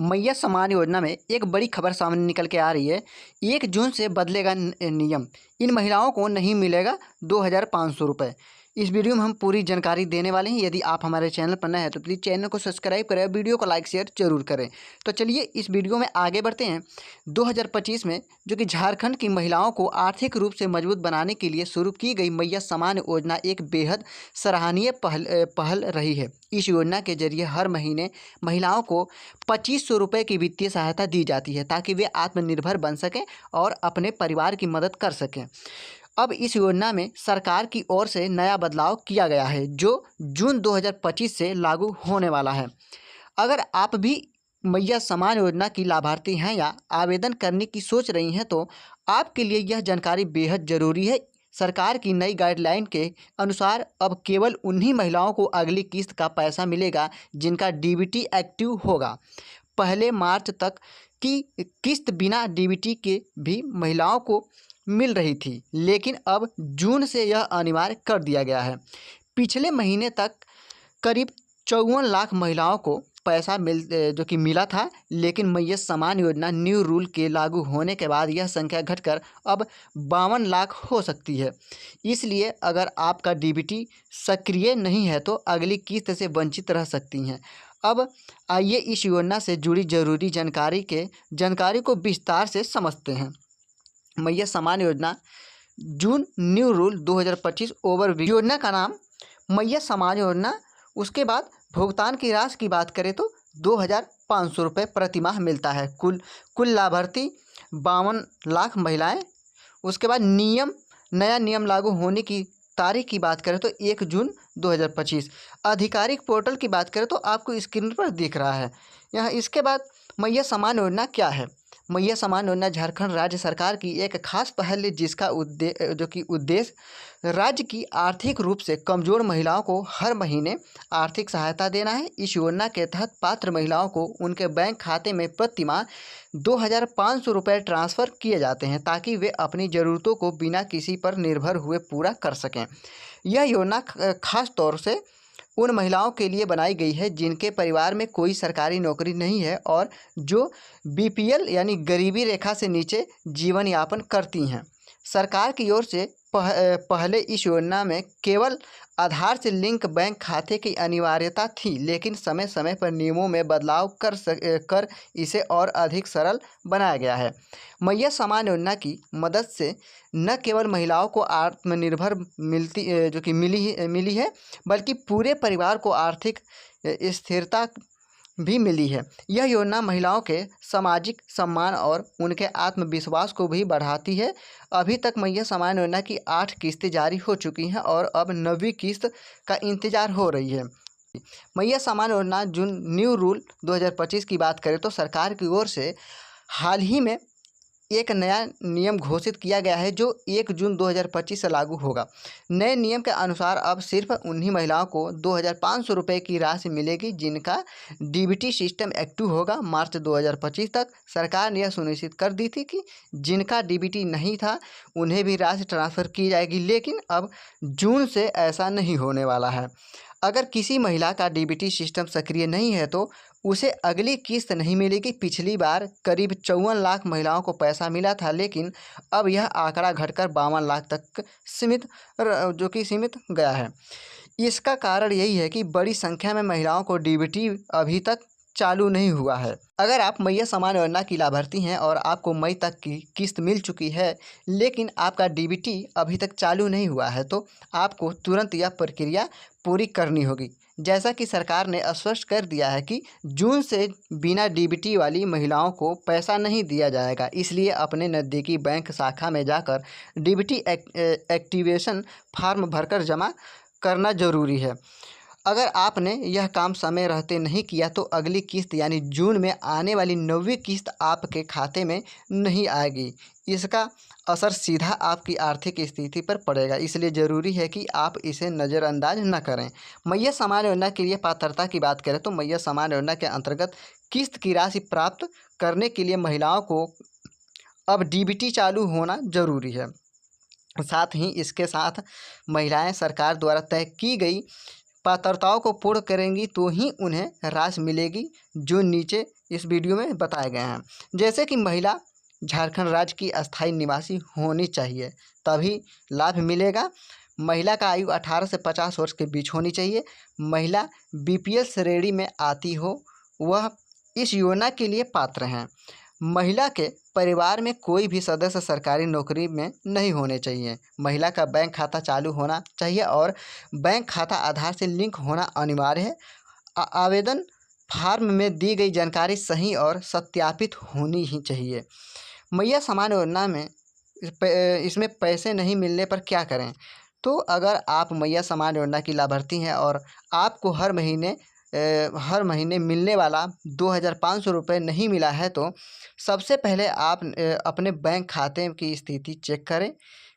मैया सम्मान योजना में एक बड़ी खबर सामने निकल के आ रही है। 1 जून से बदलेगा नियम। इन महिलाओं को नहीं मिलेगा 2500 रुपये। इस वीडियो में हम पूरी जानकारी देने वाले हैं। यदि आप हमारे चैनल पर नए हैं तो प्लीज़ चैनल को सब्सक्राइब करें, वीडियो को लाइक शेयर जरूर करें। तो चलिए इस वीडियो में आगे बढ़ते हैं। 2025 में जो कि झारखंड की महिलाओं को आर्थिक रूप से मजबूत बनाने के लिए शुरू की गई मैया सम्मान योजना एक बेहद सराहनीय पहल रही है। इस योजना के जरिए हर महीने महिलाओं को 2500 रुपये की वित्तीय सहायता दी जाती है ताकि वे आत्मनिर्भर बन सकें और अपने परिवार की मदद कर सकें। अब इस योजना में सरकार की ओर से नया बदलाव किया गया है जो जून 2025 से लागू होने वाला है। अगर आप भी मैया सम्मान योजना की लाभार्थी हैं या आवेदन करने की सोच रही हैं तो आपके लिए यह जानकारी बेहद ज़रूरी है। सरकार की नई गाइडलाइन के अनुसार अब केवल उन्हीं महिलाओं को अगली किस्त का पैसा मिलेगा जिनका डीबीटी एक्टिव होगा। पहले मार्च तक की किस्त बिना डीबीटी के भी महिलाओं को मिल रही थी, लेकिन अब जून से यह अनिवार्य कर दिया गया है। पिछले महीने तक करीब 54 लाख महिलाओं को पैसा जो कि मिला था, लेकिन मैया सम्मान योजना न्यू रूल के लागू होने के बाद यह संख्या घटकर अब 52 लाख हो सकती है। इसलिए अगर आपका डीबीटी सक्रिय नहीं है तो अगली किस्त से वंचित रह सकती हैं। अब आइए इस योजना से जुड़ी जरूरी जानकारी को विस्तार से समझते हैं। मैया सम्मान योजना जून न्यू रूल 2025 ओवरव्यू। योजना का नाम मैया सम्मान योजना। उसके बाद भुगतान की राशि की बात करें तो 2500 रुपये प्रतिमाह मिलता है। कुल लाभार्थी 52 लाख महिलाएं। उसके बाद नया नियम लागू होने की तारीख की बात करें तो 1 जून 2025। आधिकारिक पोर्टल की बात करें तो आपको स्क्रीन पर दिख रहा है यहाँ। इसके बाद मैया सम्मान योजना क्या है? मैया सम्मान योजना झारखंड राज्य सरकार की एक खास पहल है जिसका उद्देश्य राज्य की आर्थिक रूप से कमज़ोर महिलाओं को हर महीने आर्थिक सहायता देना है। इस योजना के तहत पात्र महिलाओं को उनके बैंक खाते में प्रतिमाह 2500 रुपये ट्रांसफ़र किए जाते हैं ताकि वे अपनी ज़रूरतों को बिना किसी पर निर्भर हुए पूरा कर सकें। यह योजना खास तौर से उन महिलाओं के लिए बनाई गई है जिनके परिवार में कोई सरकारी नौकरी नहीं है और जो बीपीएल यानी गरीबी रेखा से नीचे जीवन यापन करती हैं। सरकार की ओर से पहले इस योजना में केवल आधार से लिंक बैंक खाते की अनिवार्यता थी, लेकिन समय समय पर नियमों में बदलाव कर इसे और अधिक सरल बनाया गया है। मैया सम्मान योजना की मदद से न केवल महिलाओं को आत्मनिर्भर मिली है बल्कि पूरे परिवार को आर्थिक स्थिरता भी मिली है। यह योजना महिलाओं के सामाजिक सम्मान और उनके आत्मविश्वास को भी बढ़ाती है। अभी तक मैया सम्मान योजना की 8 किस्तें जारी हो चुकी हैं और अब 9वीं किस्त का इंतज़ार हो रही है। मैया सम्मान योजना जून न्यू रूल 2025 की बात करें तो सरकार की ओर से हाल ही में एक नया नियम घोषित किया गया है जो 1 जून 2025 से लागू होगा। नए नियम के अनुसार अब सिर्फ उन्हीं महिलाओं को 2500 रुपये की राशि मिलेगी जिनका डीबीटी सिस्टम एक्टिव होगा। मार्च 2025 तक सरकार ने यह सुनिश्चित कर दी थी कि जिनका डीबीटी नहीं था उन्हें भी राशि ट्रांसफ़र की जाएगी, लेकिन अब जून से ऐसा नहीं होने वाला है। अगर किसी महिला का डीबीटी सिस्टम सक्रिय नहीं है तो उसे अगली किस्त नहीं मिलेगी। पिछली बार करीब 54 लाख महिलाओं को पैसा मिला था, लेकिन अब यह आंकड़ा घटकर 52 लाख तक सीमित गया है। इसका कारण यही है कि बड़ी संख्या में महिलाओं को डीबीटी अभी तक चालू नहीं हुआ है। अगर आप मैया सम्मान योजना की लाभार्थी हैं और आपको मई तक की किस्त मिल चुकी है लेकिन आपका डीबीटी अभी तक चालू नहीं हुआ है तो आपको तुरंत यह प्रक्रिया पूरी करनी होगी। जैसा कि सरकार ने स्पष्ट कर दिया है कि जून से बिना डीबीटी वाली महिलाओं को पैसा नहीं दिया जाएगा, इसलिए अपने नज़दीकी बैंक शाखा में जाकर डीबीटी एक्टिवेशन फॉर्म भरकर जमा करना ज़रूरी है। अगर आपने यह काम समय रहते नहीं किया तो अगली किस्त यानी जून में आने वाली 9वीं किस्त आपके खाते में नहीं आएगी। इसका असर सीधा आपकी आर्थिक स्थिति पर पड़ेगा, इसलिए ज़रूरी है कि आप इसे नज़रअंदाज न करें। मैया सम्मान योजना के लिए पात्रता की बात करें तो मैया सम्मान योजना के अंतर्गत किस्त की राशि प्राप्त करने के लिए महिलाओं को अब डीबीटी चालू होना ज़रूरी है। साथ ही इसके साथ महिलाएं सरकार द्वारा तय की गई पात्रताओं को पूर्ण करेंगी तो ही उन्हें राशि मिलेगी। जो नीचे इस वीडियो में बताए गए हैं। जैसे कि महिला झारखंड राज्य की अस्थायी निवासी होनी चाहिए तभी लाभ मिलेगा। महिला का आयु 18 से 50 वर्ष के बीच होनी चाहिए। महिला बीपीएल श्रेणी में आती हो वह इस योजना के लिए पात्र हैं। महिला के परिवार में कोई भी सदस्य सरकारी नौकरी में नहीं होने चाहिए। महिला का बैंक खाता चालू होना चाहिए और बैंक खाता आधार से लिंक होना अनिवार्य है। आवेदन फार्म में दी गई जानकारी सही और सत्यापित होनी ही चाहिए। मैया समान योजना में इसमें पैसे नहीं मिलने पर क्या करें? तो अगर आप मैया समान योजना की लाभार्थी हैं और आपको हर महीने मिलने वाला 2,500 रुपये नहीं मिला है तो सबसे पहले आप अपने बैंक खाते की स्थिति चेक करें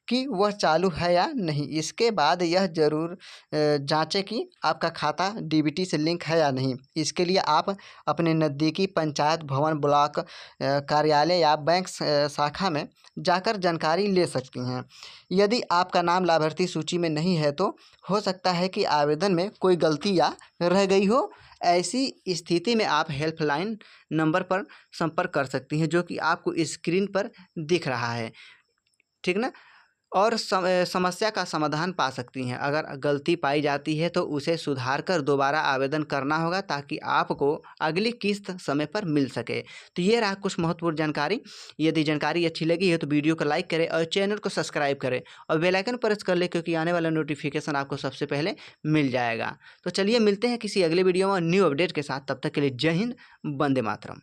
कि वह चालू है या नहीं। इसके बाद यह ज़रूर जांचें कि आपका खाता डीबीटी से लिंक है या नहीं। इसके लिए आप अपने नज़दीकी पंचायत भवन, ब्लॉक कार्यालय या बैंक शाखा में जाकर जानकारी ले सकती हैं। यदि आपका नाम लाभार्थी सूची में नहीं है तो हो सकता है कि आवेदन में कोई गलती या रह गई हो। ऐसी स्थिति में आप हेल्पलाइन नंबर पर संपर्क कर सकती हैं जो कि आपको स्क्रीन पर दिख रहा है, ठीक ना। और समस्या का समाधान पा सकती हैं। अगर गलती पाई जाती है तो उसे सुधार कर दोबारा आवेदन करना होगा ताकि आपको अगली किस्त समय पर मिल सके। तो ये रहा कुछ महत्वपूर्ण जानकारी। यदि जानकारी अच्छी लगी है तो वीडियो को लाइक करें और चैनल को सब्सक्राइब करें और बेल आइकन प्रेस कर लें क्योंकि आने वाला नोटिफिकेशन आपको सबसे पहले मिल जाएगा। तो चलिए मिलते हैं किसी अगले वीडियो में न्यू अपडेट के साथ। तब तक के लिए जय हिंद, वंदे मातरम।